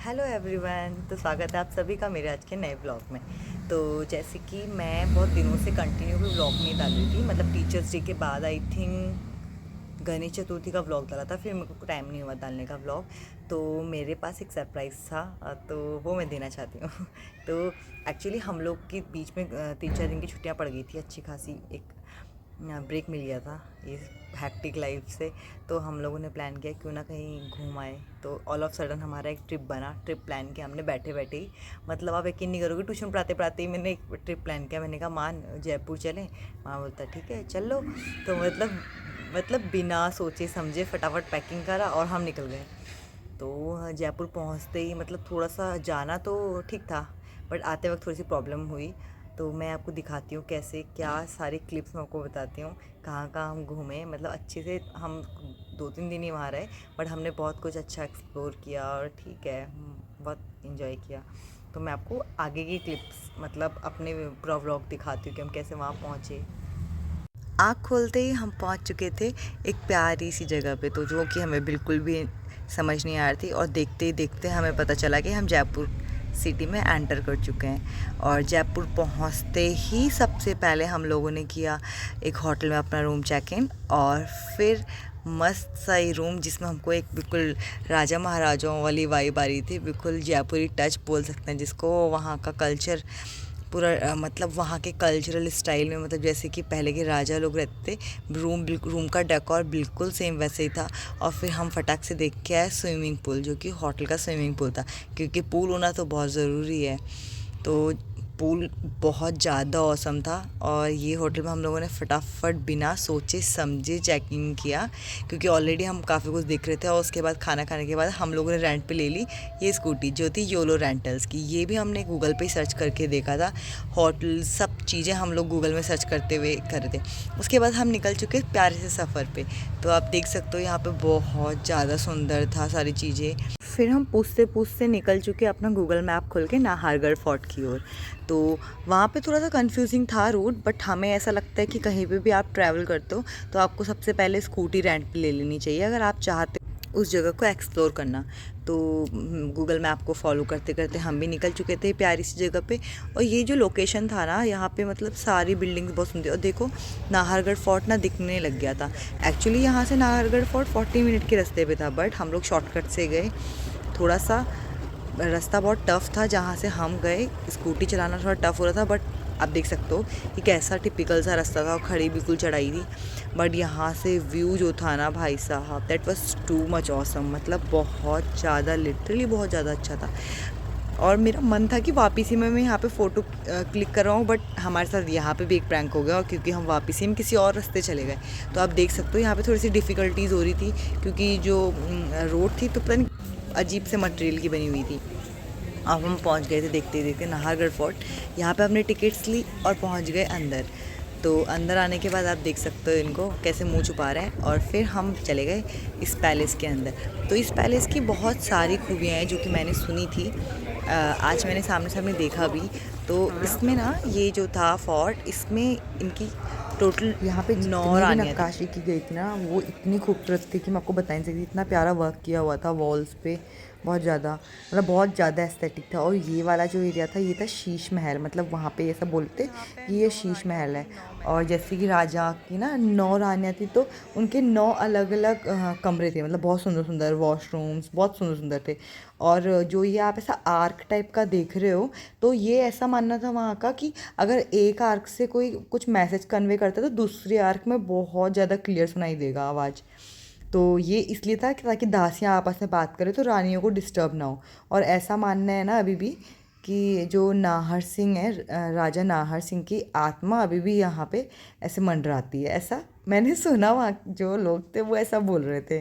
Hello everyone, तो स्वागत है आप सभी का मेरे आज के नए ब्लॉग में। तो जैसे कि मैं बहुत दिनों से कंटिन्यू कोई ब्लॉग नहीं डाल रही थी, मतलब टीचर्स डे के बाद आई थिंक गणेश चतुर्थी का ब्लॉग डाला था, फिर मेरे को टाइम नहीं हुआ डालने का ब्लॉग। तो मेरे पास एक सरप्राइज़ था, तो वो मैं देना चाहती हूँ। तो एक्चुअली हम लोग के बीच में 3-4 दिन की छुट्टियाँ पड़ गई थी, अच्छी खासी एक ब्रेक मिल गया था ये हैक्टिक लाइफ से। तो हम लोगों ने प्लान किया क्यों ना कहीं घूम आए। तो ऑल ऑफ सडन हमारा एक ट्रिप प्लान किया हमने बैठे बैठे ही। मतलब आप यकीन नहीं करोगे, ट्यूशन पढ़ाते पढ़ाते ही मैंने एक ट्रिप प्लान किया। मैंने कहा मान जयपुर चलें, वहाँ बोलता ठीक है चल लो। तो मतलब बिना सोचे समझे फटाफट पैकिंग करा और हम निकल गए। तो जयपुर पहुँचते ही मतलब थोड़ा सा जाना तो ठीक था, बट आते वक्त थोड़ी सी प्रॉब्लम हुई। तो मैं आपको दिखाती हूँ कैसे क्या सारी क्लिप्स मैं आपको बताती हूँ कहाँ कहाँ हम घूमे। मतलब अच्छे से हम 2-3 दिन ही वहाँ रहे, बट हमने बहुत कुछ अच्छा एक्सप्लोर किया और ठीक है बहुत इन्जॉय किया। तो मैं आपको आगे की क्लिप्स मतलब अपने पूरा व्लॉग दिखाती हूँ कि हम कैसे वहाँ पहुँचे। आँख खोलते ही हम पहुँच चुके थे एक प्यारी सी जगह पे, तो जो कि हमें बिल्कुल भी समझ नहीं आ रही थी। और देखते ही देखते हमें पता चला कि हम जयपुर सिटी में एंटर कर चुके हैं। और जयपुर पहुँचते ही सबसे पहले हम लोगों ने किया एक होटल में अपना रूम चेक इन, और फिर मस्त सा ही रूम जिसमें हमको एक बिल्कुल राजा महाराजाओं वाली वाइब आ रही थी, बिल्कुल जयपुरी टच बोल सकते हैं जिसको। वहाँ का कल्चर पूरा मतलब वहाँ के कल्चरल स्टाइल में, मतलब जैसे कि पहले के राजा लोग रहते थे। रूम का डेकोर बिल्कुल सेम वैसे ही था। और फिर हम फटाक से देख के आए स्विमिंग पूल, जो कि होटल का स्विमिंग पूल था, क्योंकि पूल होना तो बहुत ज़रूरी है। तो पूल बहुत ज़्यादा औसम था। और ये होटल में हम लोगों ने फटाफट बिना सोचे समझे चेक इन किया, क्योंकि ऑलरेडी हम काफ़ी कुछ देख रहे थे। और उसके बाद खाना खाने के बाद हम लोगों ने रेंट पे ले ली ये स्कूटी, जो थी योलो रेंटल्स की। ये भी हमने गूगल पे सर्च करके देखा था, होटल सब चीज़ें हम लोग गूगल में सर्च करते हुए कर रहे थे। उसके बाद हम निकल चुके प्यारे से सफ़र पे। तो आप देख सकते हो यहाँ पे बहुत ज़्यादा सुंदर था सारी चीज़ें। फिर हम पूछते पूछते निकल चुके अपना गूगल मैप खोल के नाहरगढ़ फोर्ट की ओर। तो वहाँ पे थोड़ा सा कंफ्यूजिंग था रूट, बट हमें ऐसा लगता है कि कहीं पे भी आप ट्रैवल करते हो तो आपको सबसे पहले स्कूटी रेंट पे ले लेनी चाहिए, अगर आप चाहते हो उस जगह को एक्सप्लोर करना। तो गूगल मैप को फॉलो करते करते हम भी निकल चुके थे प्यारी सी जगह पे। और ये जो लोकेशन था ना, यहाँ पे मतलब सारी बिल्डिंग्स बहुत सुंदर। और देखो नाहरगढ़ फोर्ट ना दिखने लग गया था। एक्चुअली यहाँ से नाहरगढ़ फोर्ट 40 मिनट के रास्ते पे था, बट हम लोग शॉर्टकट से गए। थोड़ा सा रास्ता बहुत टफ़ था जहाँ से हम गए, स्कूटी चलाना थोड़ा टफ़ हो रहा था। बट आप देख सकते हो कि कैसा टिपिकल सा रास्ता था और खड़ी बिल्कुल चढ़ाई थी। बट यहाँ से व्यू जो था ना भाई साहब, that was too much awesome. मतलब बहुत ज़्यादा, लिटरली बहुत ज़्यादा अच्छा था। और मेरा मन था कि वापस ही मैं यहाँ पे फ़ोटो क्लिक कर रहा हूँ, बट हमारे साथ यहाँ पे भी एक प्रैंक हो गया, और क्योंकि हम वापस ही में किसी और रास्ते चले गए। तो आप देख सकते हो यहाँ पे थोड़ी सी डिफ़िकल्टीज़ हो रही थी, क्योंकि जो रोड थी तो पता नहीं अजीब से मटेरियल की बनी हुई थी। अब हम पहुंच गए थे देखते देखते नाहरगढ़ फोर्ट। यहाँ पे हमने टिकट्स ली और पहुंच गए अंदर। तो अंदर आने के बाद आप देख सकते हो इनको कैसे मुंह छुपा रहे हैं। और फिर हम चले गए इस पैलेस के अंदर। तो इस पैलेस की बहुत सारी खूबियाँ हैं जो कि मैंने सुनी थी, आज मैंने सामने सामने देखा भी। तो इसमें ना ये जो था फोर्ट, इसमें इनकी टोटल यहाँ पे नौ जितनी भी रानियाँ थी। नक्काशी की गई थी ना, वो इतनी खूबसूरत थी कि मैं आपको बता नहीं सकती। इतना प्यारा वर्क किया हुआ था वॉल्स पे, बहुत ज़्यादा, मतलब बहुत ज़्यादा एस्थेटिक था। और ये वाला जो एरिया था ये था शीश महल, मतलब वहाँ पे ऐसा बोलते यहाँ पे कि ये 9 शीश रानियाँ महल थी, है। 9 और महल थे। जैसे कि राजा की ना 9 रानियाँ थी, तो उनके 9 अलग अलग कमरे थे, मतलब बहुत सुंदर सुंदर वॉशरूम्स, बहुत सुंदर सुंदर थे। और जो ये आप ऐसा आर्क टाइप का देख रहे हो, तो ये ऐसा मानना था वहाँ का कि अगर एक आर्क से कोई कुछ मैसेज कन्वे करता है तो दूसरे आर्क में बहुत ज़्यादा क्लियर सुनाई देगा आवाज़। तो ये इसलिए था कि ताकि दासियाँ आपस में बात करें तो रानियों को डिस्टर्ब ना हो। और ऐसा मानना है ना अभी भी कि जो नाहर सिंह है, राजा नाहर सिंह की आत्मा अभी भी यहाँ पे ऐसे मंडराती है, ऐसा मैंने सुना। वहाँ जो लोग थे वो ऐसा बोल रहे थे।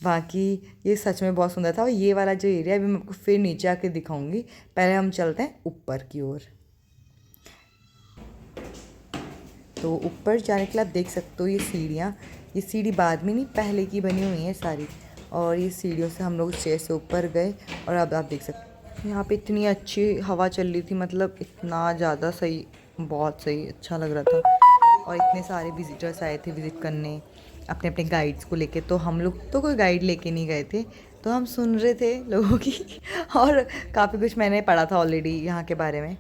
बाकी ये सच में बहुत सुंदर था। और ये वाला जो एरिया अभी मैं आपको फिर नीचे आके दिखाऊंगी। पहले हम चलते हैं ऊपर की ओर। तो ऊपर जाने के लिए आप देख सकते हो ये सीढ़ियाँ, ये सीढ़ी बाद में नहीं पहले की बनी हुई है सारी। और ये सीढ़ियों से हम लोग स्टेयर से ऊपर गए। और अब आप देख सकते हो यहाँ पे इतनी अच्छी हवा चल रही थी, मतलब इतना ज़्यादा सही, बहुत सही, अच्छा लग रहा था। और इतने सारे विजिटर्स आए थे विज़िट करने अपने अपने गाइड्स को लेके। तो हम लोग तो कोई गाइड लेके नहीं गए थे, तो हम सुन रहे थे लोगों की और काफ़ी कुछ मैंने पढ़ा था ऑलरेडी यहाँ के बारे में।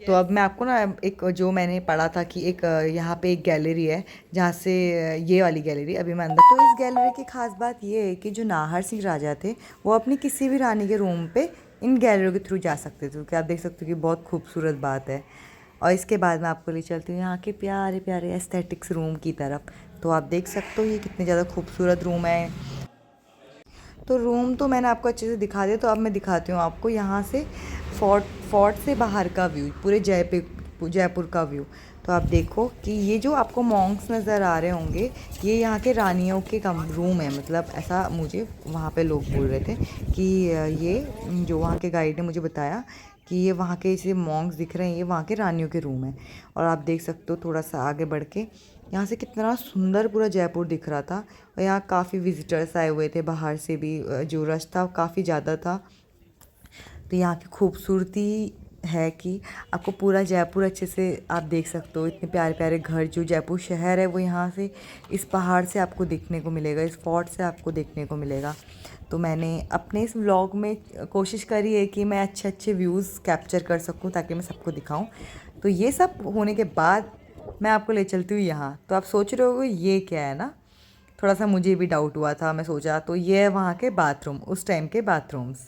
तो अब मैं आपको ना एक जो मैंने पढ़ा था कि एक यहाँ पे एक गैलरी है जहाँ से ये वाली गैलरी अभी मैं अंदर। तो इस गैलरी की खास बात ये है कि जो नाहर सिंह राजा थे वो अपनी किसी भी रानी के रूम पे इन गैलरियों के थ्रू जा सकते थे, क्योंकि आप देख सकते हो कि बहुत खूबसूरत बात है। और इसके बाद मैं आपको ले चलती हूँ यहाँ के प्यारे प्यारे एस्थेटिक्स रूम की तरफ। तो आप देख सकते हो ये कितने ज़्यादा खूबसूरत रूम है। तो रूम तो मैंने आपको अच्छे से दिखा दिया, तो अब मैं दिखाती हूँ आपको यहाँ से फोर्ट से बाहर का व्यू, पूरे जयपुर का व्यू। तो आप देखो कि ये जो आपको मॉन्क्स नज़र आ रहे होंगे ये यहाँ के रानियों के कम रूम है, मतलब ऐसा मुझे वहाँ पे लोग बोल रहे थे कि ये जो वहाँ के गाइड ने मुझे बताया कि ये वहाँ के जैसे मॉन्क्स दिख रहे हैं ये वहाँ के रानियों के रूम है। और आप देख सकते हो थोड़ा सा आगे बढ़ के यहाँ से कितना सुंदर पूरा जयपुर दिख रहा था। और यहाँ काफ़ी विजिटर्स आए हुए थे बाहर से भी, जो रश था काफ़ी ज़्यादा था। तो यहाँ की खूबसूरती है कि आपको पूरा जयपुर अच्छे से आप देख सकते हो। इतने प्यारे प्यारे घर, जो जयपुर शहर है वो यहाँ से इस पहाड़ से आपको देखने को मिलेगा, इस फोर्ट से आपको देखने को मिलेगा। तो मैंने अपने इस व्लॉग में कोशिश करी है कि मैं अच्छे अच्छे व्यूज़ कैप्चर कर सकूं ताकि मैं सबको दिखाऊं। तो ये सब होने के बाद मैं आपको ले चलती हूँ यहाँ। तो आप सोच रहे हो ये क्या है ना, थोड़ा सा मुझे भी डाउट हुआ था, मैं सोचा तो ये है वहाँ के बाथरूम, उस टाइम के बाथरूम्स।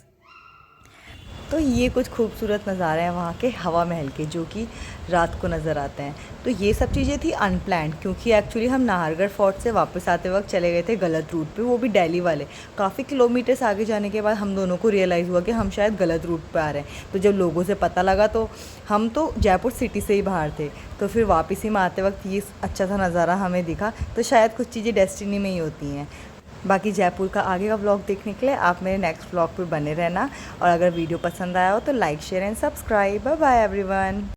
तो ये कुछ खूबसूरत नज़ारे हैं वहाँ के हवा महल के, जो कि रात को नज़र आते हैं। तो ये सब चीज़ें थी अनप्लान्ड, क्योंकि एक्चुअली हम नाहरगढ़ फोर्ट से वापस आते वक्त चले गए थे गलत रूट पे, वो भी दिल्ली वाले। काफ़ी किलोमीटर्स आगे जाने के बाद हम दोनों को रियलाइज़ हुआ कि हम शायद गलत रूट पे आ रहे हैं। तो जब लोगों से पता लगा तो हम तो जयपुर सिटी से ही बाहर थे, तो फिर वापसी में आते वक्त ये अच्छा सा नज़ारा हमें दिखा। तो शायद कुछ चीज़ें डेस्टिनी में ही होती हैं। बाकी जयपुर का आगे का व्लॉग देखने के लिए आप मेरे नेक्स्ट व्लॉग पर बने रहना। और अगर वीडियो पसंद आया हो तो like share and subscribe. Bye bye everyone.